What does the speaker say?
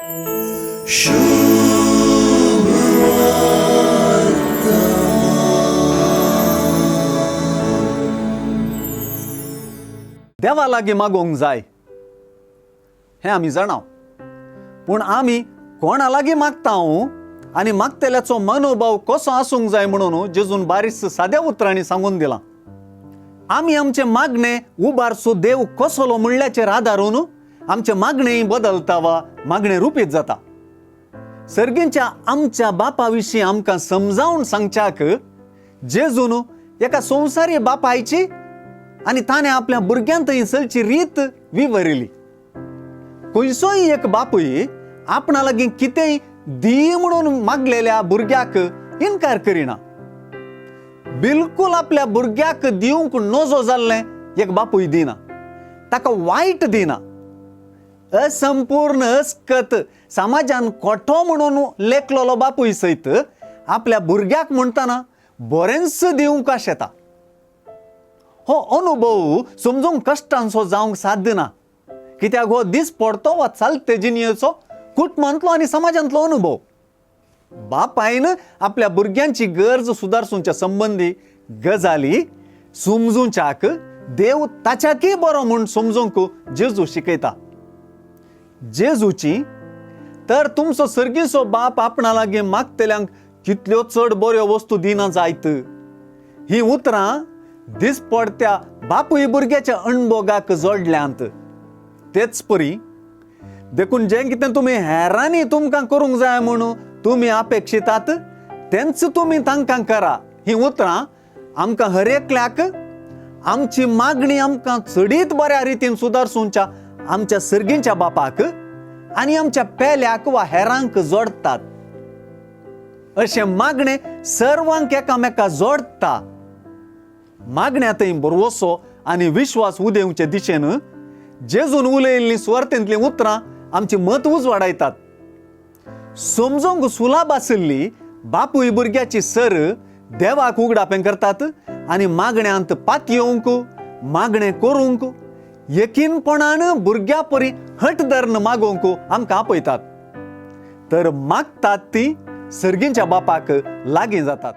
देवा लागी मागोंक जाय हे आमी जाणाव, पूण आमी कोणा लागी मागतां आनी मागतल्याचो मनोभाव कसो आसूंक जाय म्हणून जेजून बारीस साद्या उतरांनी सांगून दिलां. आमी आमचे मागणे उबारचो देव कसलो म्हणल्याचेर आदारून आमचे मागणे बदलता वा मागणे रुपीत जाता. सर्गींच्या आमच्या बापा विशीं आमकां समजावून सांगच्याक जेजून एका संवसारी बापायची आनी ताणें आपल्या भुरग्यांत थंयसरची रीत विवरिली. खंयचोय एक बापूय आपणा लागीं कितेंय दी म्हणून मागलेल्या भुरग्याक इन्कार करिना. बिलकुल आपल्या भुरग्याक दिवंक नजो जाल्लें एक बापूय दिना, ताका वायट दिना. असंपूर्ण अस्कत समाजान कोठो म्हणून लेखलेलो बापूय सयत आपल्या भुरग्याक म्हणटाना बरेंच दिवंक आशेता. हो अनुभव समजूंक कश्टांचो जावंक साध्य ना, कित्याक हो दीस पडतो वा चलते जिणेचो कुटुंबांतलो आनी समाजांतलो अनुभव. बापायन आपल्या भुरग्यांची गरज सुदारसूंच्या संबंदी गजाली समजूच्याक देव ताच्याकय बरो म्हूण समजूंक जेजू शिकयता. जेजूची तर तुमचो सर्गीचो बाप आपणा लागीं मागतल्यांक कितल्यो चड बऱ्यो वस्तू दिना जायत. ही उतरां दिसपडत्या बापूय भुरग्याच्या अणभोगाक जोडल्यांत. तेच परी देखून जें कितें तुमी हेरांनी तुमकां करूंक जाय म्हणून तुमी अपेक्षितात तेंच तुमी तांकां करा. ही उतरां आमकां हरेकल्याक आमची मागणी आमकां चडीत बऱ्या रितीन सुदारसूंच्या आमच्या सर्गींच्या बापाक आनी आमच्या पेल्याक वा हेरांक जोडटात. अशें मागणें सर्वांक एकामेका जोडटा. मागण्यांतय बरवसो आनी विश्वास उदेवचे दिशेन जेजून उलयल्लीं सुवार्थेंतलीं उतरां आमची मत उजवाडायतात. समजूंक सुलभ आशिल्ली बापूय भुरग्याची सर देवाक उगडापें करतात आनी मागण्यांत पात येवंक मागणें करूंक यकीनपणान भुरग्या परी हट धरून मागोवंक आमकां आपयतात. तर मागतात ती सर्गींच्या बापाक लागीं जातात.